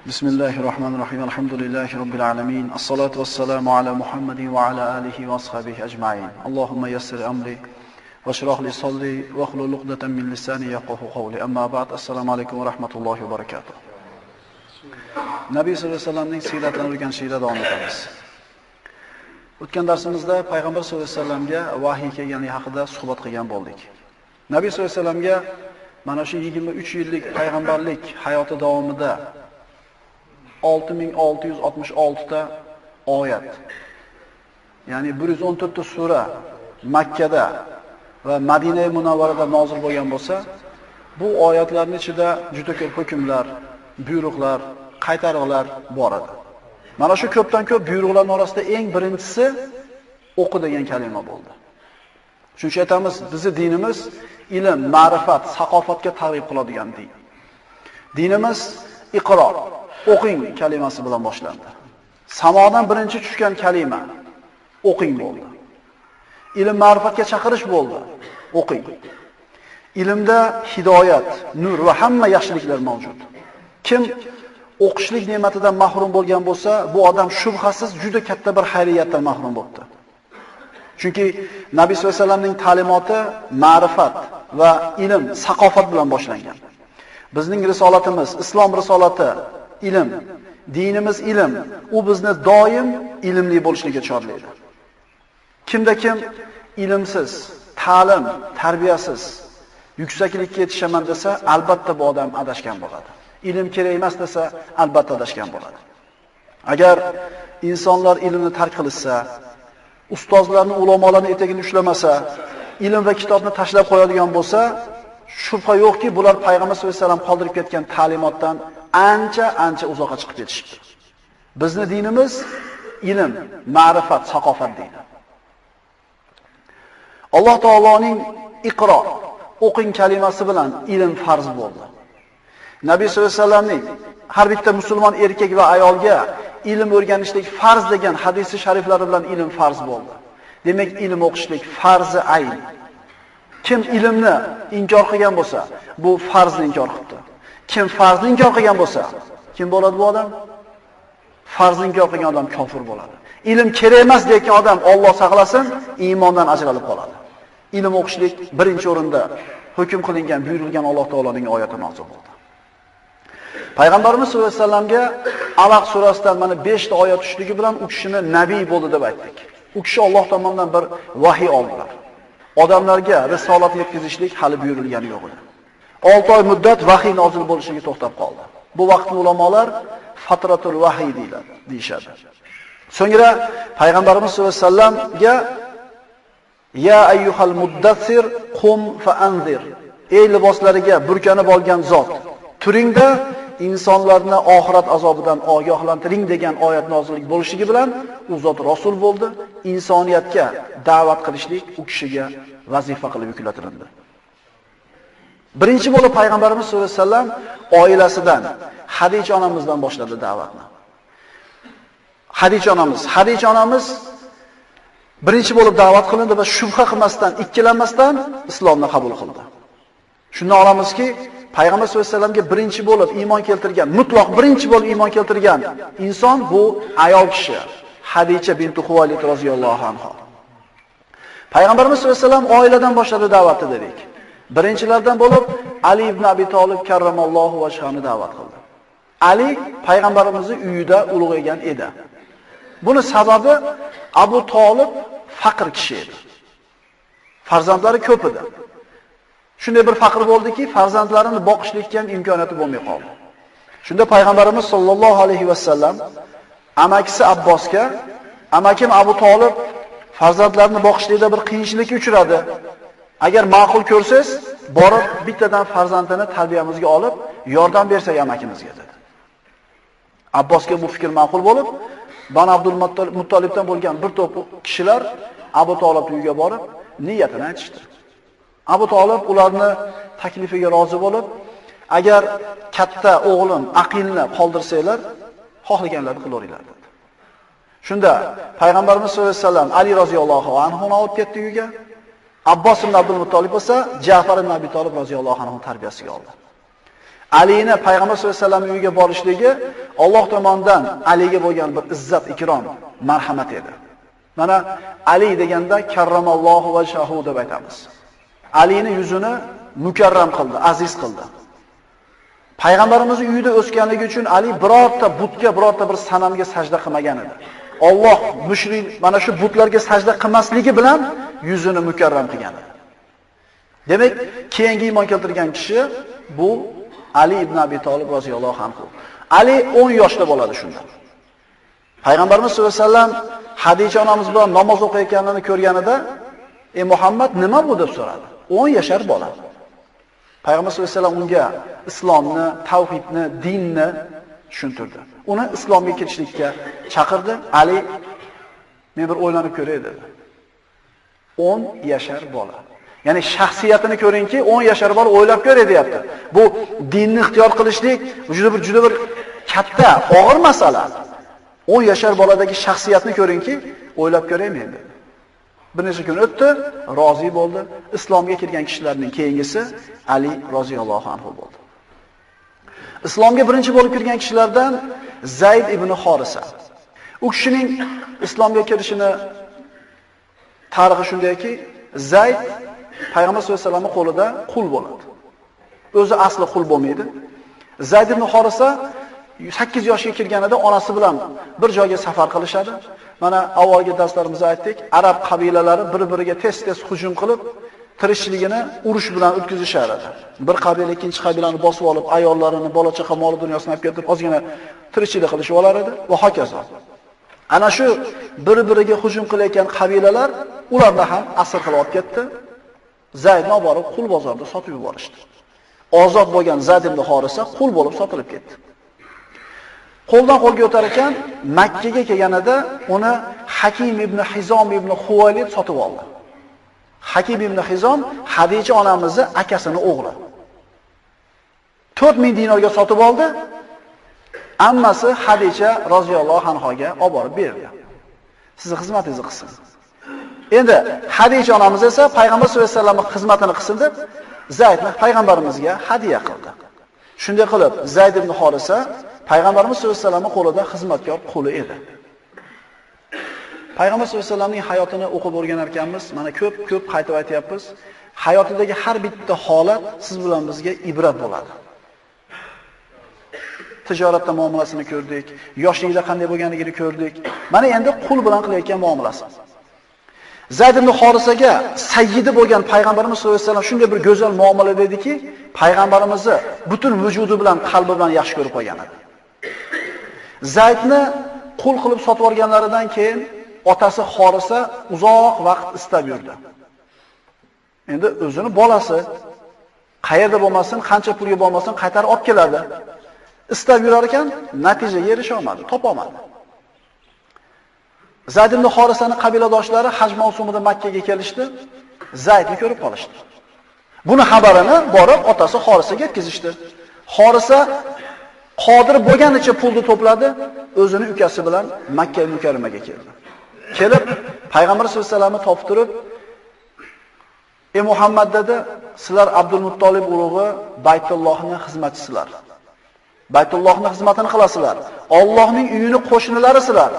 Bismillahirrahmanirrahim. Alhamdulillahi rabbil alamin. As-salatu was-salamu ala Muhammadin wa ala alihi wa ashabihi ajma'in. Allahumma yassir amri washrah li sadri wa hlul 'uqdatan min lisani yafqahu qawli. Amma ba'd. Assalomu alaykum va rahmatullohi va barakatuh. Nabiy sollallohu alayhi vasallamning siyratini o'rganishda davom etamiz. O'tgan darsimizda payg'ambar sollallohu alayhi vasallamga vahiy kelgani haqida suhbat qilgan bo'ldik. Nabiy sollallohu alayhi vasallamga mana shu 23 yillik payg'ambarlik hayoti davomida 6666 ta oyat, ya'ni 114 ta sura Makkada va Madina Munavvarada nozil bo'lgan bo'lsa, bu oyatlarning ichida juda ko'p hukmlar, buyruqlar, qaytariqlar bor edi. Mana shu ko'pdan ko'p buyruqlar orasida eng birinchisi o'qi degan kalima bo'ldi. Shuncha aytamiz, bizning dinimiz ilm, ma'rifat, saqofatga targ'ib qiladigan din. Dinimiz iqro, o'qing kalimasi bilan boshlandi. Samodan birinchi tushgan kalima o'qing bo'ldi. Ilm, ma'rifatga chaqirish bo'ldi. O'qing. Ilmda hidoyat, nur va hamma yaxshiliklar mavjud. Kim o'qishlik ne'matidan mahrum bo'lgan bo'lsa, bu odam shubhasiz juda katta bir xayriyatdan mahrum bo'ldi. Chunki Nabiy sollallohu alayhi vasallamning ta'limoti ma'rifat va ilm, saqofat bilan boshlangan. Bizning risolatimiz, islom risolati ilm, dinimiz ilm, u bizni doim ilmli bo'lishga chorlaydi. Kimda kim ilmsiz, ta'lim, tarbiyasiz yuksaklikka yetishaman desa, albatta bu odam adashgan bo'ladi. Ilm kerak emas desa, albatta adashgan bo'ladi. Agar insonlar ilmni tark qilsa, ustozlarning, ulamolarning etagini ushlamasa, ilm va kitobni tashlab qo'yadigan bo'lsa, shubha yo'qki, bular payg'ambar sollallohu alayhi vasallam qoldirib ketgan ta'limotdan ancha uzoqqa chiqib ketishdi. Bizning dinimiz ilm, ma'rifat, saqofat dini. Alloh taoloning iqro, o'qing kalimasi bilan ilm farz bo'ldi. Nabiy sollallohu alayhi vasallamning har bitta musulmon erkak va ayolga ilm o'rganishlik farz degan hadisi shariflari bilan ilm farz bo'ldi. Demak, ilm o'qishlik farzi ayn. Kim ilmni inkor qilgan bo'lsa, bu farzni inkor qildi. Kim farzni inkor qilgan bo'lsa, kim bo'ladi bu odam? Farzni inkor qilgan odam kofir bo'ladi. Ilm kerak emas degan odam, Alloh saqlasin, iymondan ajralib qoladi. Ilm o'qishlik birinchi o'rinda hukm qilingan, buyurilgan Alloh taoloning oyati nozil bo'ldi. Payg'ambarimiz sollallohu alayhi vasallamga Alaq surasidan mana 5 ta oyat tushligi bilan u kishini nabiy bo'ldi deb aytdik. U kishi Alloh tomonidan bir vahiy oldilar. Odamlarga risolat yetkazishlik hali buyurilgani yo'q edi. 6 oy muddat vahiy nozil bo'lishiga to'xtab qoldi. Bu vaqtni ulamolar fatratul vahiy deyishadi. So'ngra payg'ambarimiz sollallohu alayhi vasallamga ya ayyuhal muddathir qum fa anzir. Ey liboslariga burkanib olgan zot, turingda insonlarni oxirat azobidan ogohlantiring degan oyat nozillik bo'lishligi bilan u zot rasul bo'ldi. Insoniyatga da'vat qilishlik u kishiga vazifa qilib yuklatildi. Birinchi bo'lib payg'ambarimiz sollallohu alayhi vasallam oilasidan, Hadija onamizdan boshladi da'vatni. Hadija onamiz birinchi bo'lib da'vat qilindi va shubha qilmasdan, ikkilanmasdan islomni qabul qildi. Shuni olamizki, payg'ambar sollallohu alayhi vasallamga birinchi bo'lib iymon keltirgan, mutlaq birinchi bo'lib iymon keltirgan inson bu ayol kishi, Hadija bint Xuvaylid roziyallohu anha. Payg'ambarimiz sollallohu alayhi vasallam oiladan boshladi da'vatni dedik. Birinchilardan bo'lib Ali ibn Abi Talib karramallohu vajhani da'vat qildi. Ali payg'ambarimizning uyida ulug'aygan edi. Buni sababi Abu Talib faqir kishi edi. Farzandlari ko'p edi. Shunday bir faqir bo'ldiki, farzandlarini boqishlikka ham imkoniyati bo'lmay qoldi. Shunda payg'ambarimiz sollallohu alayhi vasallam amakisi Abbosga, amakim Abu Talib farzandlarini boqishlikda bir qiyinchilikka uchradi. Agar ma'qul ko'rsangiz, borib bittadan farzandini tarbiyamizga olib, yordam bersak amakimizga dedi. Abbosga bu fikr ma'qul bo'lib, Banu Abdul Muttolibdan bo'lgan bir to'p kishilar Abu Talib uyiga borib, niyatini aytishdi. Abu Talib ularni taklifiga rozi bo'lib, agar katta o'g'lim Aqilni qoldirsanglar, xohlaganlarini qilaveringlar dedi. Shunda payg'ambarimiz sollallohu alayhi vasallam Ali roziyallohu anhu olib ketdi uyiga. Abbos ibn Abdul Muttolib bo'lsa Ja'far ibn Abi Talib roziyallohu anhu tarbiyasiga oldi. Alini payg'ambar sollallohu alayhi vasallam uyiga borishligi Alloh tomonidan Aliga bo'lgan bir izzat, ikrom, marhamat edi. Mana Ali deganda karramallohu vajhahu deb aytamiz. Alini yuzini mukarram qildi, aziz qildi. Payg'ambarimizning uyida o'sganligi uchun Ali birorta butga, birorta bir sanamga sajda qilmagan edi. Alloh mushrik mana shu butlarga sajda qilmasligi bilan yuzini mukarram qilgan edi. Demak, keyingi iymon keltirgan kishi bu Ali ibn Abi Talib roziyallohu anhu. Ali 10 yoshda bo'ladi shunda. Payg'ambarimiz sollallohu alayhi vasallam Hadicha onamiz bilan namoz o'qiyotganini ko'rganida, "Ey Muhammad, nima bu?" deb so'radi. 10 yashar bola. Payg'ambar sollallohu alayhi vasallam unga islomni, tavhidni, dinni tushuntirdi. Uni islomga kirishlikka chaqirdi. Ali, "Men bir o'ylanib ko'ray" dedi. 10 yashar bola. Ya'ni shaxsiyatini ko'ringki, 10 yashar bola o'ylab ko'ray deyapti. Bu dinni ixtiyor qilishlik juda bir katta, og'ir masala. 10 yashar boladagi shaxsiyatni ko'ringki, o'ylab ko'raymen dedi. Bir necha kun o'tdi, rozi bo'ldi. Islomga kirgan kishilarning keyingisi Ali roziyallohu anhu bo'ldi. Islomga birinchi bo'lib kirgan kishilardan Zayd ibn Horisa. U kishining islomga kirishini tarixi shundayki, Zayd Payg'ambar sollallohu alayhi vasallamning qo'lida qul bo'ladi. O'zi asli qul bo'lmaydi. Zayd ibn Horisa 8 yoshga kirganida onasi bilan bir joyga safar qilishadi. Mana avvalgi darslarimizda aytdik, arab qabilalari bir-biriga tez-tez hujum qilib, tirikchiligini urush bilan o'tkazishar edi. Bir qabila ikkinchi qabilani bosib olib, ayollarini, bola-chaqa, mol dunyosini olib kelib, ozgina tirikchilik qilishib olar edi va hokazo. Ana shu bir-biriga hujum qilayotgan qabilalar ularni ham asir qilib olib ketdi. Zaydni olib borib qul bozorida sotib yuborishdi. Ozod bo'lgan Zayd ibn Horisa qul bo'lib sotilib ketdi. Qo'ldan qo'lga o'tar ekan, Makka ga kelganida uni Hakim ibn Hizom ibn Huvaylid sotib oldi. Hakim ibn Hizom Hadicha onamizning akasining o'g'li. 4000 dinorga sotib oldi. Ammasi Hadicha roziyallohu anhoga olib borib berdi. Sizning xizmatingizni qilsin. Endi Hadicha onamiz esa Payg'ambar sollallohu alayhi vasallamning xizmatini qilsin deb Zaydni payg'ambarimizga hadiya qildi. Shunday qilib Zayd ibn Horisa Payg'ambarimiz sollallohu alayhi vasallamning qo'lida xizmatkor quli edi. Payg'ambar sollallohu alayhi vasallamning hayotini o'qib o'rganar ekanmiz. Mana ko'p qaytib aytayapmiz. Hayotidagi har bitta holat siz bilan bizga ibrat bo'ladi. Tijoratda muomalasini ko'rdik, yoshligida qanday bo'lganligini ko'rdik. Mana endi qul bilan qilayotgan muomalasi. Zayd ibn Horisaga sayyidi bo'lgan Payg'ambarimiz sollallohu alayhi vasallam shunday bir go'zal muomala dediki, payg'ambarimizni butun vujudi bilan, qalbi bilan yaxshi ko'rib qo'ygan edi. Zaydni qul qilib sotib olganlaridan keyin otasi Horisa uzoq vaqt istab yurdi. Endi o'zini bolasi qayerda bo'lmasin, qancha pulga bo'lmasin qaytarib olib keladi. Istab yurar ekan, natijaga erisha olmadi, topa olmadi. Zayd ibn Horisaning qabiladoshlari haj mavsumida Makka ga kelishdi. Zaydni ko'rib qolishdi. Buni xabarini borib otasi Horisaga yetkazishdi. Horisa qodir bo'lganicha pulni to'pladi, o'zini ukasi bilan Makka mukarramaga keldi. Kelib Payg'ambar sollallohu alayhi vasallamni topib turib, "Ey Muhammad" dedi, "Sizlar Abdul Muttolib urug'i Baytullohning xizmatchisizlar. Baytullohning xizmatini qilasizlar. Allohning uyini qo'shnilarisizlar.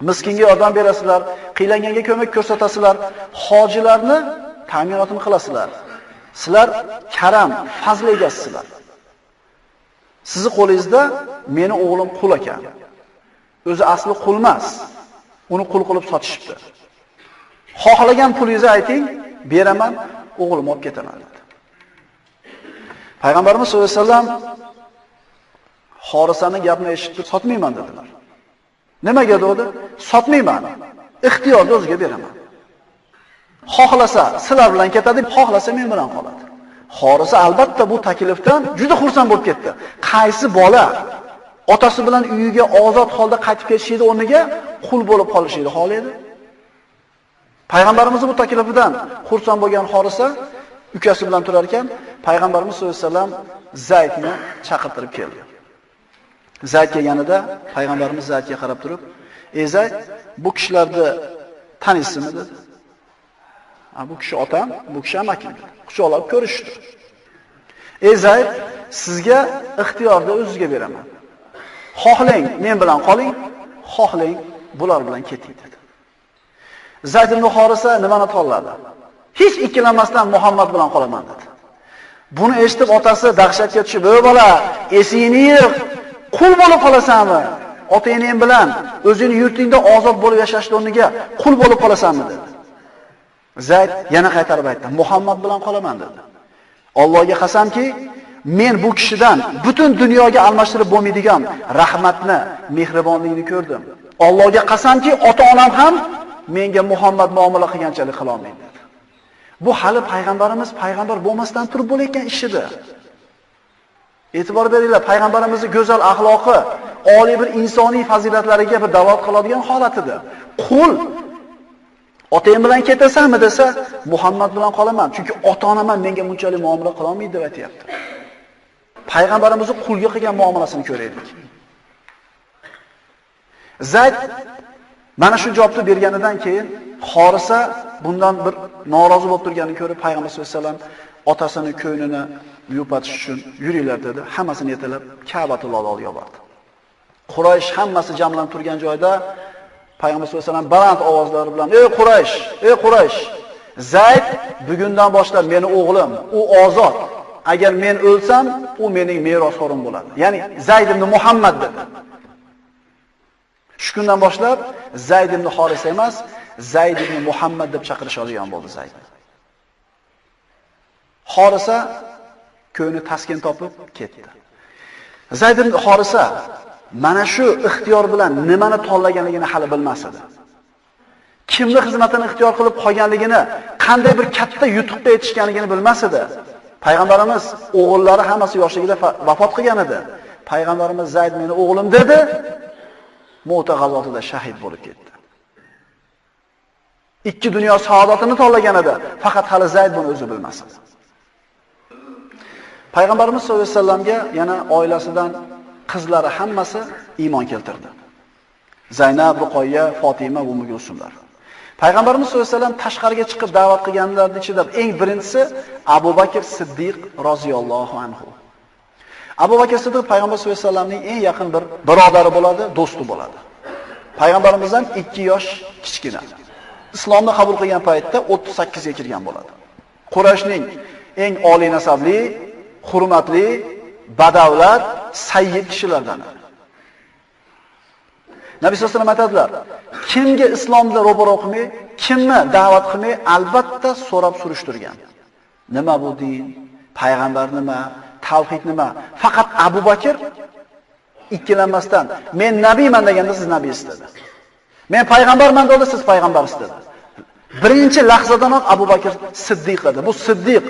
Miskinga yordam berasizlar, qiylanganga ko'mak ko'rsatasizlar, hojilarni ta'minotini qilasizlar. Sizlar karam, fazl egasizlar. Sizni qo'lingizda meni o'g'lim qul ekan. O'zi asli qul emas. Uni qul qilib sotishibdi. Xohlagan pulingizni ayting, beraman, o'g'lim olib ketaman" dedi. Payg'ambarimiz sollallohu alayhi vasallam Horisaning gapini eshitib sotmayman dedilar. Nimaga dedi? Sotmayman. Ixtiyorni o'ziga beraman. Xohlasa sizlar bilan ketadi, xohlasa men bilan qoladi. Horisa albatta bu taklifdan juda xursand bo'lib ketdi. Qaysi bola otasi bilan uyiga ozod holda qaytib ketishida o'rniga qul bo'lib qolishini xohlaydi? Payg'ambarimiz bu taklifidan xursand bo'lgan Horisa ukasi bilan turar ekan, Payg'ambarimiz sollallohu alayhi vasallam Zaydni chaqirtirib keldi. Zayd kelganida payg'ambarimiz Zaydga qarab turib, "Ey Zayd, bu kishilarni taniysizmi?" dedi. "Bu kishi otam, bu kishi amakim" dedi. Quchoqlab ko'rishdi. "Ey Zayd, sizga ixtiyorni o'zizga beraman. Xohlang men bilan qoling, xohlang bular bilan keting dedi. Zayd ibn Horisa nimani tanladi? Hech ikkilanmasdan Muhammad bilan qolaman dedi. Buni eshitib otasi dahshatga tushib, "Ey bola, esingni yig', qul bo'lib qolasanmi? Otang bilan o'zingning yurtingda ozod bo'lib yashashning o'rniga qul bo'lib qolasanmi?" dedi. Zayd yana qaytarib aytdi, "Muhammad bilan qolaman" dedi. Allohga qasamki, men bu kishidan butun dunyoga almashtirib bo'lmaydigan rahmatni, mehribonlikni ko'rdim. Allohga qasamki, ota-onam ham menga Muhammad muomala qilganchalik qila olmaydi dedi. Bu hali payg'ambarimiz payg'ambar bo'lmasdan turib bo'layotgan ish edi. E'tibor beringlar, payg'ambarimizning go'zal axloqi, oliy bir insoniy fazilatlariga bir dalolat qiladigan holat edi. Qul otang bilan ketasanmi desa, Muhammad bilan qolaman, chunki ota-onam menga bunchalik muomala qila olmaydi deb aytayapti. Payg'ambarimizning qulga qilgan muomalasini ko'raylik. Zayd mana shu javobni berganidan keyin Horisa bundan bir norozi bo'lib turganini ko'rib payg'ambar sollallohu alayhi vasallam otasini ko'nglini yupatish uchun yuringlar dedi. Hammasini yetalab Ka'batullohga olib bordi. Quraysh hammasi jamlanib turgan joyda payg'ambar sollallohu alayhi vasallam baland ovozlar bilan: "Ey Quraysh, ey Quraysh! Zayd bugundan boshlab meni o'g'lim, u ozod. Agar men o'lsam, u mening merosxo'rim bo'ladi." Ya'ni Zayd ibn Muhammad dedi. Shu kundan boshlab Zayd ibn Horisa emas, Zayd ibn Muhammad deb chaqirishadigan bo'ldi Zayd. Horisa ko'ngli taskin topib ketdi. Zayd ibn Horisa mana shu ixtiyor bilan nimani tanlaganligini hali bilmas edi. Kimning xizmatini ixtiyor qilib qolganligini, qanday bir katta yutuqqa yetishganligini bilmas edi. Payg'ambarimiz o'g'illari hammasi yoshligida vafot qilgan edi. Payg'ambarimiz Zayd meni o'g'lim dedi. Mu'ta g'azotida shahid bo'lib ketdi. Ikki dunyo saodatini tanlagan edi, faqat hali Zayd buni o'zi bilmas edi. Payg'ambarimiz sollallohu alayhi vasallamga yana oilasidan qizlari hammasi iymon keltirdi. Zaynab, Ruqoyya, Fatima va Ummu Kulsumlar. Payg'ambarimiz sollallohu alayhi vasallam tashqariga chiqib da'vat qilganlarning ichida eng birinchisi Abu Bakr Siddiq roziyallohu anhu. Abu Bakr Siddiq payg'ambar sollallohu alayhi vasallamning eng yaqin bir birodari bo'ladi, do'sti bo'ladi. Payg'ambarimizdan 2 yosh kichkina. Islomni qabul qilgan paytda 38 ga kirgan bo'ladi. Qurayshning eng oliy nasabli, hurmatli, badavlat, sayyid kishilardan. Nabiy sollallohu alayhi vasallam aytadilar: kimga islomda ro'baro qilmay, kimni da'vat qilmay, albatta so'rab surishtirgan. Nima bu din? Payg'ambar nima? Tavhid nima? Faqat Abu Bakr ikkilanmasdan men nabiyman deganda siz nabiysiz dedi. Men payg'ambarman deganda siz payg'ambarsiz dedi. Birinchi lahzadanoq Abu Bakr Siddiq edi. Bu Siddiq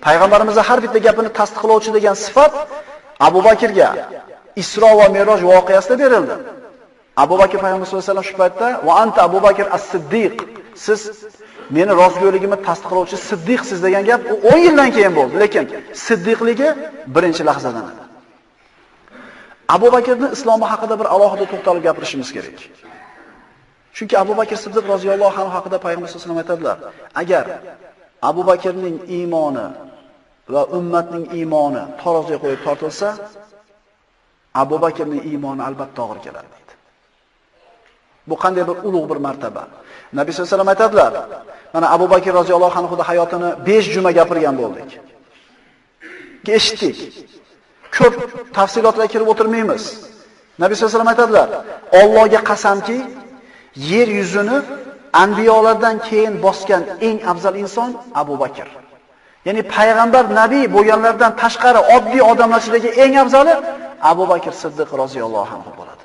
payg'ambarimizning har bitta gapini tasdiqlovchi degan sifat Abu Bakrga Isro va Miroj voqeasida berildi. Abu Bakr payg'ambar sollallohu alayhi vasallam shu paytda va anta Abu Bakr as-Siddiq, siz meni rostgo'yligimni tasdiqlovchi Siddiqsiz degan gap 10 yildan keyin bo'ldi, lekin Siddiqligi birinchi lahzadan edi. Abu Bakrning islomi haqida bir alohida to'xtalib gapirishimiz kerak. Chunki Abu Bakr Siddiq roziyallohu anhu haqida payg'ambar sollallohu alayhi vasallam aytadilar: agar Abu Bakrning iymoni va ummatning iymoni taroziga qo'yib tortilsa, Abu Bakrning iymoni albatta og'ir keladi deydi. Bu qanday bir ulug' bir martaba. Nabiy sollallohu alayhi vasallam aytadilar: mana Abu Bakr roziyallohu anhu hayotini 5 juma gapirgan bo'ldik. Eshitdik. Ko'p tafsilotlarga kirib o'tirmaymiz. Nabiy sollallohu alayhi vasallam aytadilar: Allohga qasamki, yer yuzini anbiyolardan keyin bosgan eng afzal inson Abu Bakr. Ya'ni payg'ambar, nabiy bo'lganlardan tashqari oddiy odamlar ichidagi eng afzali Abu Bakr Siddiq roziyallohu anhu bo'ladi.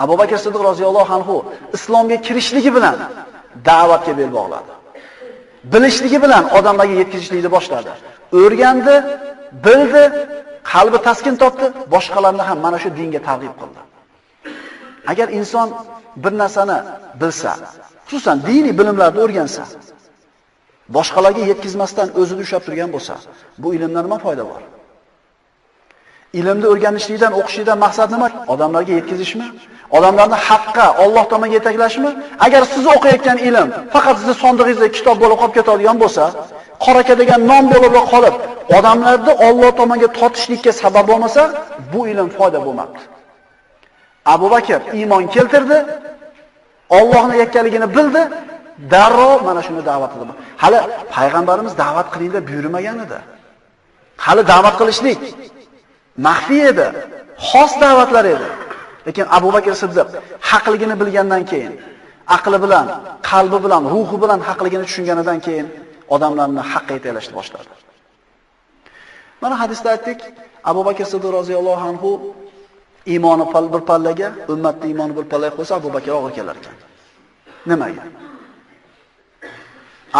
Abu Bakr Siddiq roziyallohu anhu islomga kirishligi bilan da'vatga bel bog'ladi. Bilishligi bilan odamlarga yetkazishlikni boshladi. O'rgandi, bildi, qalbi taskin topdi, boshqalarni ham mana shu dinga targ'ib qildi. Agar inson bir narsani bilsa, xususan diniy bilimlarni o'rgansa, boshqalarga yetkazmasdan o'zida ushlab turgan bo'lsa, bu ilmdan nima foyda bor? Ilmni o'rganishlikdan, o'qishlikdan maqsad nima? Odamlarga yetkazishmi? Odamlarni haqqa, Alloh tomoniga yetaklashmi? Agar siz o'qiyotgan ilm faqat sizning sondig'ingizda kitob bo'lib qolib ketadigan bo'lsa, qoraka degan nom bo'lib qolib, odamlarni Alloh tomonga tortishlikka sabab bo'lmasa, bu ilm foyda bo'lmadi. Abu Bakr iymon keltirdi, Allohning yakkaligini bildi, darrov mana shuni da'vat qildi. Hali payg'ambarimiz da'vat qiling deb buyurmagan edi. Hali da'vat qilishlik maxfiy edi, xos da'vatlar edi. Lekin Abu Bakr Siddiq haqligini bilgandan keyin, aqli bilan, qalbi bilan, ruhi bilan haqligini tushunganidan keyin odamlarni haqqa yetalashni boshladi. Mana hadisda aytdik, Abu Bakr Siddiq roziyallohu anhu iymoni bir pallaga, ummatning iymoni bir pallaga qo'ysa, Abu Bakr og'ir kelar ekan. Nimaga?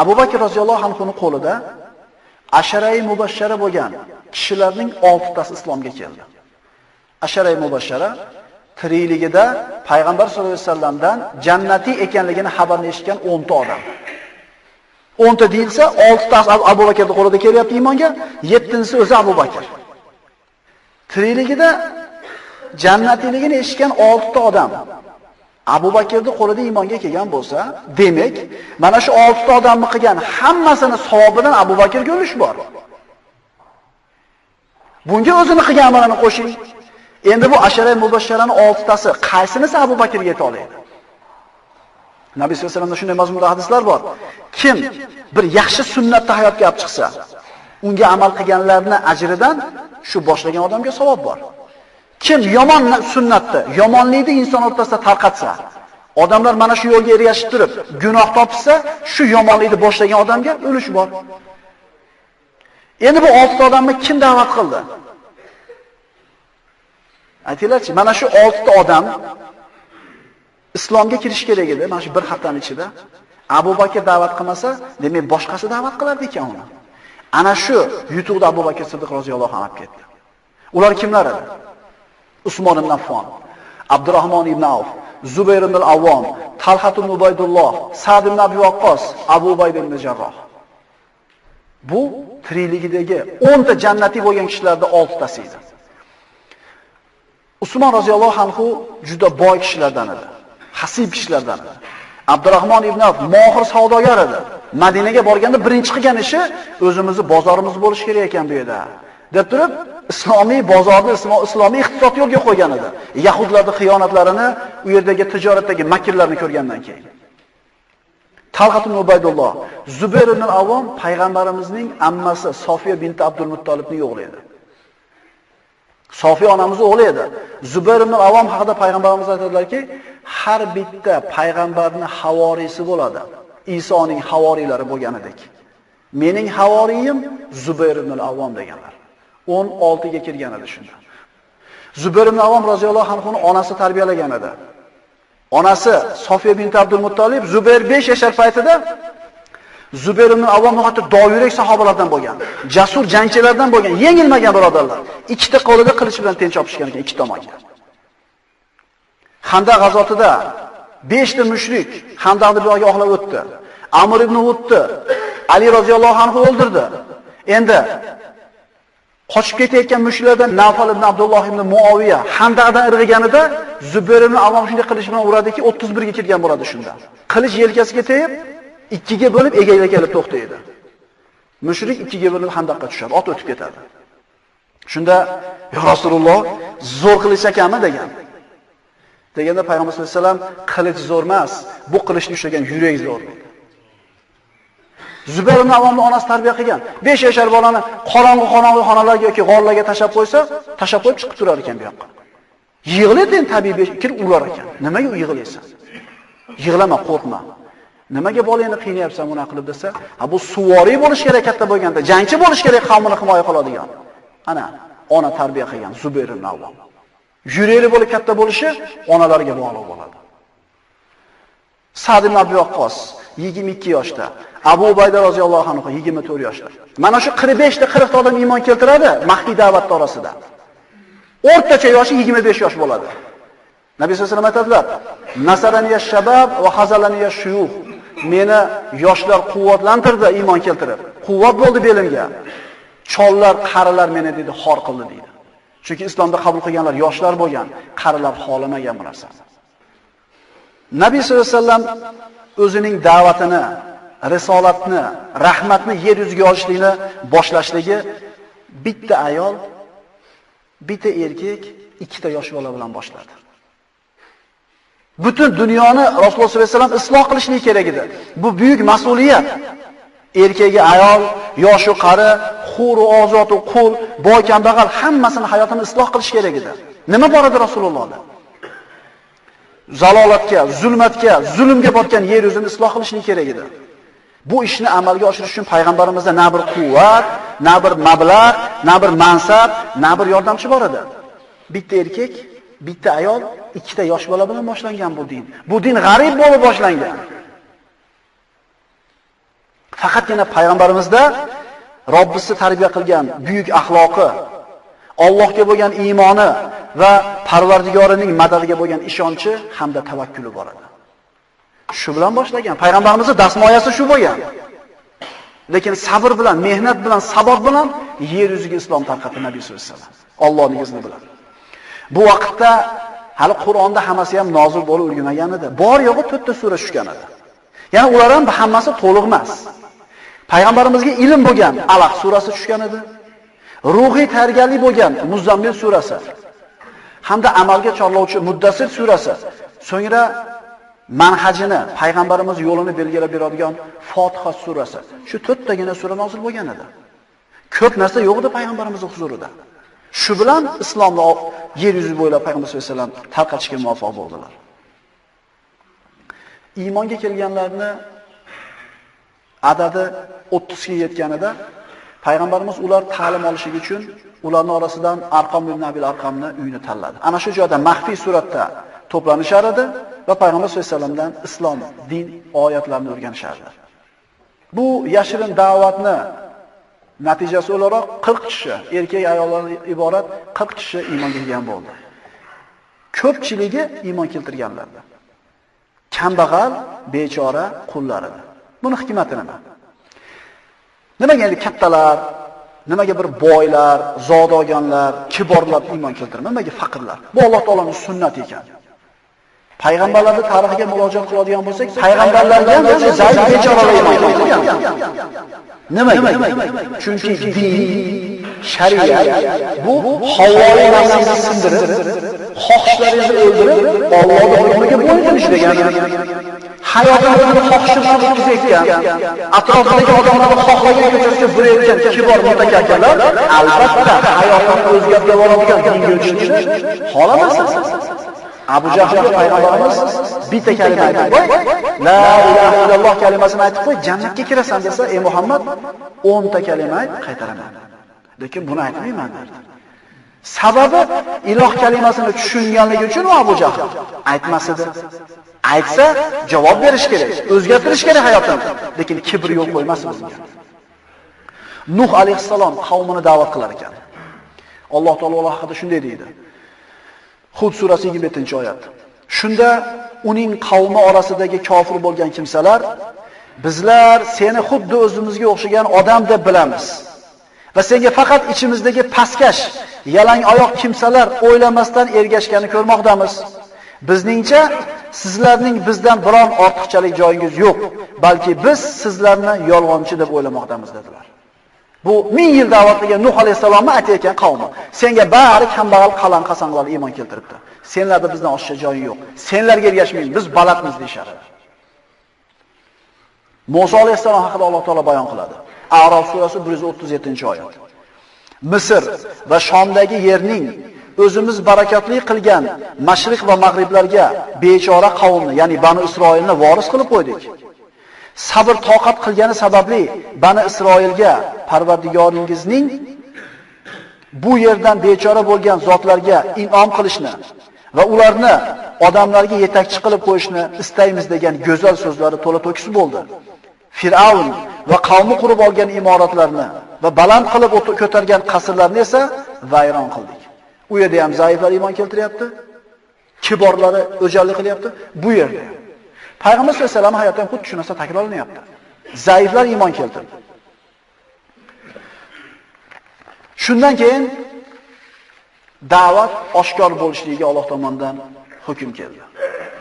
Abu Bakr roziyallohu anhuning qo'lida asharai mubashshara bo'lgan kishilarning 6 tasi islomga keldi. Asharai mubashshara tirikligida payg'ambar sollallohu alayhi vasallamdan jannatiy ekanligini xabarni eshitgan 10 ta odam. 10 ta deyilsa, 6 tasi Abu Bakrning qo'lida kelyapti iymonga, 7-si o'zi Abu Bakr. Tirikligida jannatiyligini eshitgan 6 ta odam Abu Bakrning qo'lida iymonga kelgan bo'lsa, demak, mana shu 6 ta odamni qilgan hammasini savobidan Abu Bakrga ulush bor. Bunga o'zini qilgan amalini qo'shing. Endi bu asharai mubashsharaning 6 tasi qaysinisi Abu Bakrga yeta oladi? Nabiy sollallohu alayhi vasallamda shunday mazmunda hadislar bor. Kim bir yaxshi sunnatni hayotga olib chiqsa, unga amal qilganlarning ajridan shu boshlagan odamga savob bor. Kim yomon sunnatni, yomonlikni inson o'rtasida tarqatsa, odamlar mana shu yo'lga ergashib turib, gunoh topsa, shu yomonlikni boshlagan odamga ulush bor. Endi bu 6 ta odamni kim da'vat qildi? Aytinglarchi, mana shu 6 ta odam islomga kirish kerak edi, mana shu bir haftaning ichida. Abu Bakr da'vat qilmasa, demak boshqasi da'vat qilardi ekan uni. Ana shu yutuqda Abu Bakr Siddiq roziyallohu anhu olib ketdi. Ular kimlar edi? Usmon ibn Affon, Abdurrahmon ibn Avf, Zubayr ibn al-Awwam, Talha ibn Ubaydulloh, Sa'd ibn Abi Waqqas, Abu Ubayda ibn Jarroh. Bu tirikligidagi 10 ta jannatiy bo'lgan kishilarning 6 tasi edi. Usmon roziyallohu anhu juda boy kishilardan edi. Hasib kishilardan edi. Abdurrahmon ibn Avf mohir savdogar edi. Madinaga borganda birinchi qilgan ishi o'zimizni bozorimiz bo'lish kerak ekan bu yerda. deb turib, islomiy bozorni, islomiy iqtisod yo'lga qo'ygan edi. Yahudlarning xiyonatlarini, u yerdagi tijoratdagi makrlarni ko'rgandan keyin. Talha ibn Ubaydulloh, Zubayr ibn al-Awwam payg'ambarimizning ammasi Sofiya binti Abdul Muttolibning o'g'li edi. Sofiya onamizning o'g'li edi. Zubayr ibn al-Awwam haqida payg'ambarimiz aytadilarki, har bitta payg'ambarning havoriysi bo'ladi. Isoning havoriylari bo'lganidek. Mening havoriyim Zubayr ibn al-Awwam deganlar. 16 ga kirgan edi shunda. Zubayr ibn al-Awwam roziyallohu anhuning onasi tarbiyalagan edi. Onasi Sofiya binti Abdul Muttolib Zubayr 5 yashar paytida Zubayr ibn al-Awwam hatto dovyurak sahobalardan bo'lgan, jasur jangchilardan bo'lgan, yengilmagan birodarlar. Ikkita qo'lida qilich bilan tench chopishgan ekan ikki tomonga. Xandaq g'azotida 5 ta mushrik Xandaqni bu yoqqa oqlab o'tdi. Amr ibn Hudni Ali roziyallohu anhu o'ldirdi. Endi qochib ketayotgan mushriklardan Nafal ibn Abdulloh ibn Muaviya Xandaqdan irg'iganida Zubayr ibn al-Awwam shunday qilich bilan uradiki 31 ga kirgan bo'ladi shunda. Qilich yelkasiga tegib, ikkiga bo'lib egaga kelib to'xtaydi. Mushrik ikkiga bo'lib Xandaqqa tushadi, ot o'tib ketadi. Shunda "Ya Rasululloh, zo'r qilich ekanmi?" degan. Deganda payg'ambar sollallohu alayhi vasallam qilich zo'r emas, bu qilichni ushlagan yurak zo'r dedi. Zubayr ibn al-Awwamni onasi tarbiya qilgan. 5 yashar bolani qorong'i xonalarga yoki g'orlarga tashab qo'ysa, tashab qo'yib chiqib turar ekan bu yoqqa. Yig'laydi tabiiy kirib ular ekan. Nimaga yig'laysan? Yig'lama, qo'rqma. Nimaga bolangni qiynayapsan buni qilib desa, "Ha bu suvoriy bo'lish kerak katta bo'lganda, jangchi bo'lish kerak, qavmini himoya qiladigan." Ana, ona tarbiya qilgan Zubayr ibn al-Awwam. Yurayli bo'lib katta bo'lishi onalarga bog'liq bo'ladi. Sa'd ibn Abi Waqqas 22 yoshda, Abu Ubayda roziyallohu anhu 24 yoshda. Mana shu 45 ta 40 ta odam iymon keltiradi maxfiy da'vat orasida. O'rtacha yoshi 25 yosh bo'ladi. Nabiy sollallohu alayhi vasallam aytadilar: "Nasarani yash-shabab va hazalani yash-shuyukh." Meni yoshlar quvvatlantirdi iymon keltirib. Quvvat bo'ldi belimga. Chollar, qarilar meni dedi xor qildi deydi. Chunki islomda qabul qilganlar yoshlar bo'lgan, qarilar xolamagan bu narsani. Nabiy sollallohu alayhi vasallam o'zining da'vatini, risolatni, rahmatni yer yuziga olishlikni boshlashligi bitta ayol, bitta erkak, ikkita yosh bola bilan boshladi. Butun dunyoni Rasululloh sollallohu alayhi vasallam isloh qilishligi kerak edi. Bu buyuk mas'uliyat. Erkagi ayol, yoshi qari, xur va ozod va qul, boy kambag'al hammasini hayotini isloh qilish kerak edi. Nima bor edi Rasulullohda? Zalolatga, zulmatga, zulmga botgan yer yuzini isloh qilishni kerak edi. Bu ishni amalga oshirish uchun payg'ambarimizda na bir quvvat, na bir mablag', na bir mansab, na bir yordamchi bor edi. Bitta erkak, bitta ayol, ikkita yosh bola bilan boshlangan bu din. Bu din g'arib bo'lib boshlangan. Faqatgina payg'ambarimizda Robbisi tarbiya qilgan buyuk axloqi, Allohga bo'lgan iymoni va Parvardigorining madadiga bo'lgan ishonchi hamda tavakkuli bor edi. Shu bilan boshlangan. Payg'ambarimizning dasmoyasi shu bo'lgan. Lekin sabr bilan, mehnat bilan, sabot bilan yer yuziga islom tarqatdi Nabiy sollallohu alayhi vasallam. Allohning izni bilan. Bu vaqtda hali Qur'onda hammasi ham nozil bo'lib ulgurmagan edi. Bor yo'g'i 4 ta sura tushgan edi. Ya'ni ular ham hammasi to'liq emas. Payg'ambarimizga ilm bo'lgan Alaq surasi tushgan edi. Ruhiy tarbiyali bo'lgan Muzammil surasi hamda amalga chorlovchi Muddassir surasi. So'ngra manhajini, payg'ambarimiz yo'lini belgilab beradigan Fotiha surasi. Shu 4 tagina sura nozil bo'lgan edi. Ko'p narsa yo'q edi payg'ambarimizning huzurida. Shu bilan islomni yer yuzi bo'ylab payg'ambar sollallohu alayhi vasallam tarqatishga muvaffaq bo'ldilar. Iymonga kelganlarni adadi 30 ga yetganida payg'ambarimiz ular ta'lim olishi uchun ularning orasidan Arqam ibn Abil Arqamni uyini tanladi. Ana shu joyda maxfiy suratda to'planishar edi va payg'ambar sollallohu alayhi vasallamdan islom, din oyatlarini o'rganishardi. Bu yashirin da'vatni natijasi o'laroq 40 kishi, erkak ayollardan iborat 40 kishi iymonga kelgan bo'ldi. Ko'pchiligi iymon keltirganlardi. Kambag'al, bechora qullar edi. Buni hikmati nima? Nimaga endi kattalar, nimaga bir boylar, zodoganlar, kiborlar iymon keltirmadi, nimaga faqirlar? Bu Alloh taoloning sunnati ekan. Payg'ambarlarning tarixiga murojaat qiladigan bo'lsak, payg'ambarlarga ham o'sha zaif bechoralar iymon keltirgan. Nimaga? Chunki din, shariat bu Havvoning nafsini sindirib, xohishlaringizni o'ldirib, Allohning hukmiga bo'ysunishni degan. Hayotini xohishi bilan o'tkazayotgan, atrofidagi odamlarni xohlagan ko'chasiga burayotgan kibor mutakallimlar albatta hayotini o'zgartirib yuboradigan dinga o'tishni xohlamasa. Abu Jahlga payg'ambarimiz bitta kalima aytib qo'y, la ilaha illalloh kalimasini aytib qo'y, jannatga kirasan desa, ey Muhammad 10 ta kalima ayt, qaytaraman. Lekin buni aytmayman dedi. Sababi iloh kalimasini tushunganligi uchun u Abu Jahl aytmas edi. Aytsa javob berish kerak, o'zgartirish kerak hayotini, lekin kibr yo'l qo'ymas bizga. Nuh alayhissalom qavmini da'vat qilar ekan. Alloh taolo ular haqida shunday deydi. Hud surasi 27-oyat. Shunda uning qavmi orasidagi kofir bo'lgan kimsalar, bizlar seni xuddi o'zimizga o'xshagan odam deb bilamiz va senga faqat ichimizdagi pastkash, yalang oyoq kimsalar o'ylamasdan ergashganini ko'rmoqdamiz. Bizningcha sizlarning bizdan biron ortiqchalik joyingiz yo'q, balki biz sizlarni yolg'onchi deb o'ylamoqdamiz dedilar. Bu 1000 yil da'vatlagan Nuh alayhisalomni aytayotgan qavmi. Senga bari kambag'al qalan qasanlar iymon keltiribdi. Senlarda bizdan oshiqcha joyi yo'q. Senlarga ergashmaymiz, biz balandmiz deyshar. Musa alayhisalom haqida Alloh taolo bayon qiladi. A'rof surasi 137-oyat. Misr va Shomdagi yerning o'zimiz barakatli qilgan mashriq va mag'riblarga bechora qavmni, ya'ni Bani Isroilni voris qilib qo'ydik. Sabr toqat qilgani sababli Bani Isroilga Parvardigoringizning bu yerdan bechora bo'lgan zotlarga in'om qilishni va ularni odamlarga yetakchi qilib qo'yishni istaymiz degan go'zal so'zlari to'la to'kis bo'ldi. Fir'avn va qavmi qurib olgan imoratlarni va baland qilib ko'targan qasrlarni esa vayron qildik. U yerda ham zaiflar iymon keltiryapti, kiborlari o'jarlik qilyapti. Bu yerda Payg'ambar sollallohu alayhi vasallam hayotdan xuddi shu narsa takrorlanyapti. Zaiflar iymon keltirdi. Shundan keyin da'vat oshkor bo'lishligiga Alloh tomonidan hukm keldi.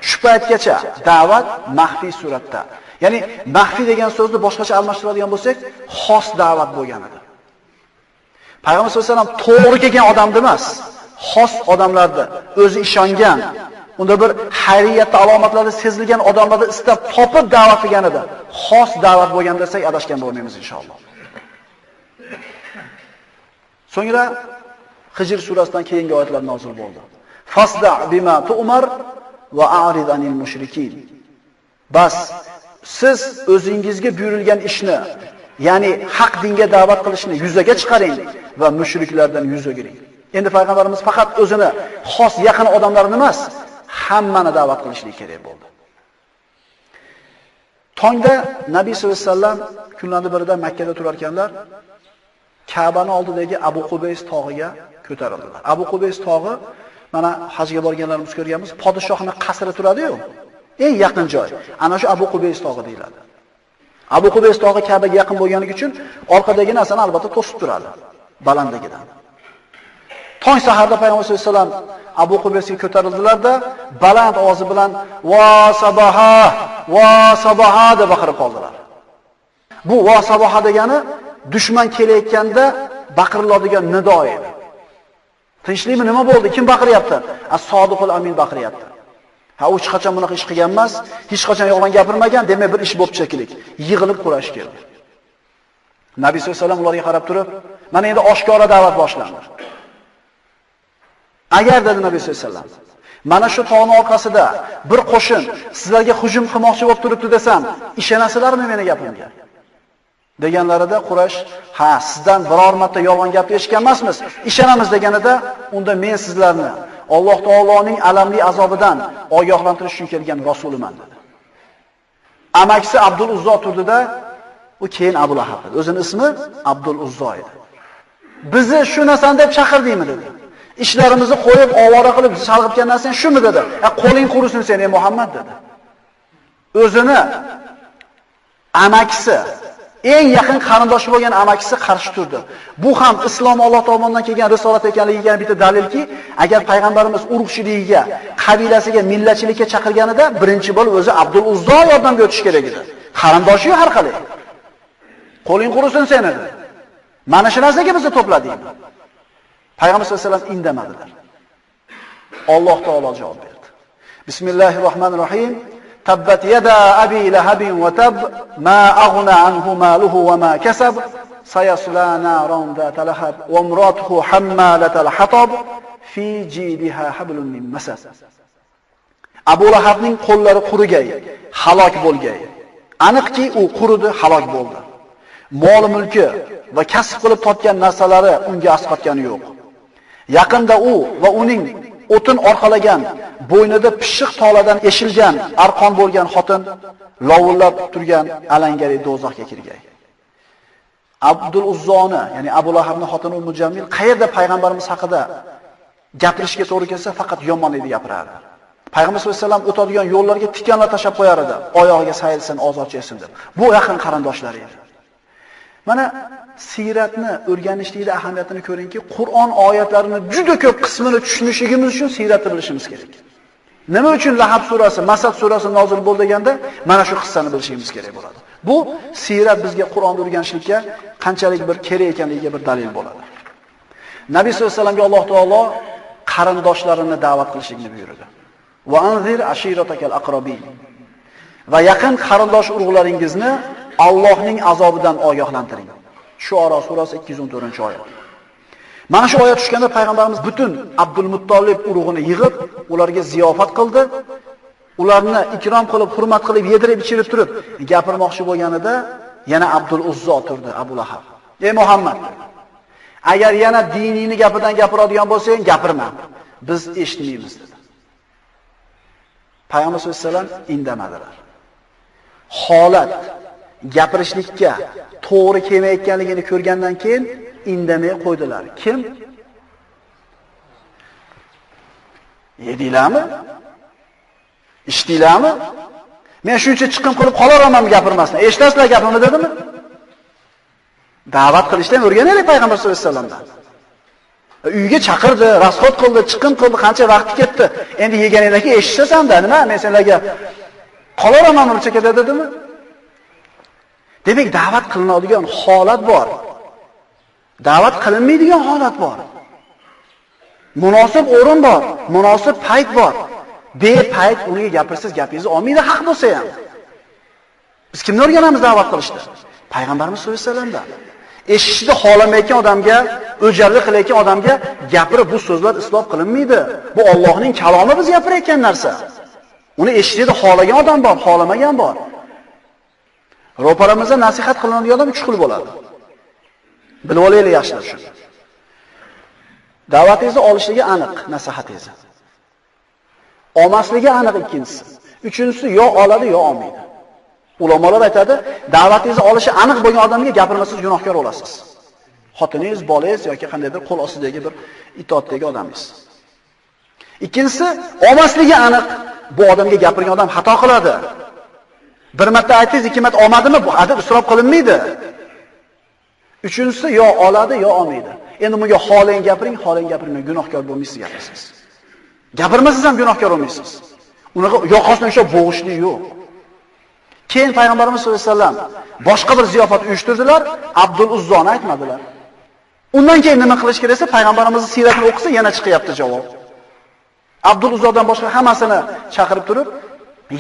Shu paytgacha da'vat maxfiy suratda. Ya'ni maxfiy degan so'zni boshqacha almashtiradigan bo'lsak, xos da'vat bo'lgan edi. Payg'ambar sollallohu alayhi vasallam to'g'ri kelgan odamni emas, xos odamlarni, o'zi ishongan, unda bir xayriyatning alomatlari sezilgan odamlarni istab topib da'vat qilganida, xos da'vat bo'lgan desak adashgan bo'lmaymiz inshaalloh. So'ngra Hijr surasidan keyingi oyatlar nozil bo'ldi. Fasda bima tu'mar va a'rid anil mushrikin. Bas siz o'zingizga buyurilgan ishni, ya'ni haq dinga da'vat qilishni yuzaga chiqaring va mushriklardan yuz o'giring. Endi payg'ambarimiz faqat o'zini xos yaqin odamlarini emas, hammani da'vat qilishlik kerak bo'ldi. Tongda Nabiy sollallohu alayhi vasallam kunlarning birida Makka da turar ekanlar, Ka'bani oldidagi Abu Qubays tog'iga ko'tarildilar. Abu Qubays tog'i mana hajga borganlarimiz ko'rganmiz, podshohning qasri turadi-yu, eng yaqin joy. Ana shu Abu Qubays tog'i deyiladi. Abu Qubays tog'i Ka'baga yaqin bo'lganligi uchun orqadagi narsani albatta to'sib turadi, balandligidan. Tong saharda Payg'ambar sollallohu alayhi vasallam Abu Qubaysga ko'tarildilar-da, baland ovozi bilan va sabaha deb baqirib qoldilar. Bu va sabaha degani dushman kelayotganda baqiriladigan nido edi. Tinchlikmi, nima bo'ldi? Kim baqiryapti? As-Sodiqul Amin baqiryapti. Ha, u hech qachon bunaqa ish qilgan emas, hech qachon yolg'on gapirmagan, demak bir ish bo'lib chekilik. Yig'ilib kurash keldi. Nabiy sollallohu alayhi vasallam ularga qarab turib, mana endi oshkora da'vat boshlandi. Agar dedi Nabiy sollallohu alayhi vasallam, mana shu tog'ning orqasida bir qo'shin sizlarga hujum qilmoqchi bo'lib turibdi desam, ishonasizlarmi meni gapimga? Deganlarida Quraysh, ha, sizdan biror marta yolg'on gap eshitgan emasmiz, ishonamiz deganida, unda men sizlarni Alloh taoloning alamli azobidan ogohlantirish uchun kelgan rasuliman dedi. Amaksi Abdul Uzzo turdida, u keyin Abu Lahab edi. O'zining ismi Abdul Uzzo edi. Bizni shu narsani deb chaqirdingmi dedi. Ishlarimizni qo'yib, ovora qilib, chalg'ibgan narsan shumi dedi. Qo'ling qurisin sen ey Muhammad dedi. O'zini amakisi, eng yaqin qarindoshi bo'lgan amakisi qarshi turdi. Bu ham islom Alloh tomonidan kelgan risolat ekanligiga bitta dalilki, agar payg'ambarimiz urug'chiligiga, qabilasiga, millatchilikka chaqirganida birinchi bo'lib o'zi Abdul Uzzo yordamga o'tish kerak edi. Qarindoshi-yu har qalay. Qo'ling qurisin sen dedi. Mana shu narsaga bizni to'plading. Payg'ambar sollallohu alayhi vasallam indamadilar. Alloh taolo javob berdi. Bismillahirrohmanirrohim. Tabbat yada abi lahabin wa tab ma aghna anhu maluhu wa ma kasab sayasla naran dhat lahab wa imratuhu hammalatal hatab fi jidiha hablum min masad. Abu Lahabning qo'llari qurigay, halok bo'lgay. Aniqki u quridi, halok bo'ldi. Mol mulki va kasb qilib topgan narsalari unga asqatgani yo'q. Yaqinda u va uning o'tin orqalagan, bo'ynida pishiq toladan eshilgan arqon bo'lgan xotin lovullab turgan alangali do'zaxga kirgan. Abdul Uzzoni, ya'ni Abu Lahabning xotini Mujamil qayerda payg'ambarimiz haqida gapirishga to'g'ri kelsa, faqat yomonlikni gapirardi. Payg'ambar sollallohu alayhi vasallam o'tadigan yo'llarga tikanlar tashab qo'yar edi, oyog'iga sayilsin, ozodcha yesin deb. Bu yaqin qarindoshlari edi. Mana siyratni o'rganishlikda ahamiyatini ko'ringki, Qur'on oyatlarining juda ko'p qismini tushunishimiz uchun siyratni bilishimiz kerak. Nima uchun Lahab surasi, Masad surasi nozil bo'ldi deganda, mana shu qissani bilishimiz kerak bo'ladi. Bu siyrat bizga Qur'onni o'rganishlikka qanchalik bir kerak ekanligiga bir dalil bo'ladi. Nabiy sollallohu alayhi vasallamga Alloh taolo qarindoshlarini da'vat qilishni buyurdi. Va anzir ashiratakal aqrabin. Va yaqin qarindosh urug'laringizni Allohning azobidan ogohlantiring. Shuara surasi 214-oyat. Mana shu oyat tushganda payg'ambarimiz butun Abdul Muttolib urug'ini yig'ib, ularga ziyofat qildi. Ularni ikrom qilib, hurmat qilib, yedirib, ichirib turib, gapirmoqchi bo'lganida yana Abdul Uzzo turdi, Abu Lahab. Ey Muhammad, agar yana diningni gapidan gapiradigan bo'lsang, gapirma. Biz eshitmaymiz dedi. Payg'ambar sollallohu alayhi vasallam indamadilar. Holat gapirishlikka to'g'ri kelmayotganligini ko'rgandan keyin indamay qo'ydilar. Kim? Yedinglarmi? Ichdinglarmi? Men shuncha chiqim qilib qolaman gapirmasdan. Eshitasizlar gapimni dedimi? Da'vat qilishdan o'rganaylik payg'ambar sollallohu alayhi vasallamdan. Uyga chaqirdi, rasxot qildi, chiqim qildi, qancha vaqt ketdi. Endi yeganingdan keyin eshitasan-da, nima? Men senlarga qolaman burchakada dedimi? Demak, da'vat qilinadigan holat bor. Da'vat qilinmaydigan holat bor. Munosib o'rin bor, munosib payt bor. Bepayt unga gapirsiz gapingizni olmaydi haq bo'lsa ham. Biz kimni o'rganamiz da'vat qilishda? Payg'ambarimiz sollallohu alayhi vasallamdan. Eshitishni xohlamayotgan odamga, o'jarlik qilayotgan odamga gapirib bu so'zlar islob qilinmaydi. Bu Allohning kalomi biz gapirayotgan narsa. Uni eshitishni xohlagan odam bor, xohlamagan bor. Ro'paramizda nasihat qilinadigan odam 3 xil bo'ladi. Bilib olaylik yaxshilab shuni. Da'vatingizni olishligi aniq nasihatingizni. Olmasligi aniq ikkinchisi. Uchinchisi yo oladi yo olmaydi. Ulamolar aytadi, da'vatingizni olishi aniq bo'lgan odamga gapirmasangiz gunohkor bo'lasiz. Xotiningiz, bolangiz yoki qandaydir qo'l ostidagi bir itoatdagi odamingiz. Ikkinchisi, olmasligi aniq, bu odamga gapirgan odam xato qiladi. Bir marta aytingiz, ikki marta olmadimi, bu adab isrof qilinmaydi. Uchinchisi yo oladi yo olmaydi. Endi bunga xohlang gapiring, xohlang gapirmang, gunohkor bo'lmaysiz gapirsiz. Gapirmasangiz ham gunohkor bo'lmaysiz. Unaqa yoqasidan ushlab bo'g'ishlik yo'q. Keyin payg'ambarimiz sollallohu alayhi vasallam boshqa bir ziyofat uyushtirdilar, Abdul Uzzoni aytmadilar. Undan keyin nima qilish kerak desa, payg'ambarimizning siyratini o'qisa yana chiqyapti javob. Abdul Uzzodan boshqa hammasini chaqirib turib,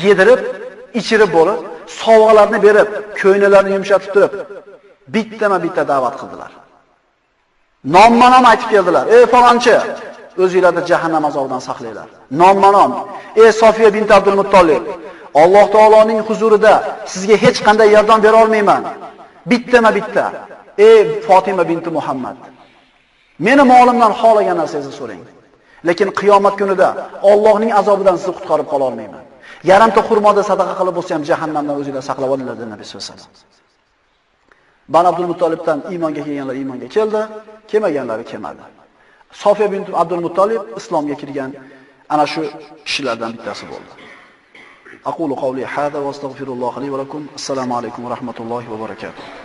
yedirib, ichirib bo'lib, sovg'alarni berib, ko'ynalarni yumshatib turib, bitta da'vat qildilar. Nomma-nom aytib keldilar. Ey falonchi, o'zingizlarni jahannam azobidan saqlanglar. Nomma-nom. Ey Sofiya bint Abdul Muttolib, Alloh taoloning huzurida sizga hech qanday yordam bera olmayman. Bitta. Ey Fatima binti Muhammad, meni molimdan xohlagan narsangizni so'rang. Lekin qiyomat kunida Allohning azobidan sizni qutqarib qola olmayman. Yarimta xurmoda sadaqa qilib bo'lsa ham jahannamdan o'zingizlar saqlab olinglar dedi Nabiy sollallohu alayhi vasallam. Bani Abdul Muttolibdan iymonga kelganlar iymonga keldi, kelmaganlari kelmadi. Sofiya bint Abdul Muttolib islomga kirgan ana shu kishilardan bittasi bo'ldi. Aqulu qawli hada va astaghfirulloh li va lakum. Assalomu alaykum va rahmatullohi va barakatuh.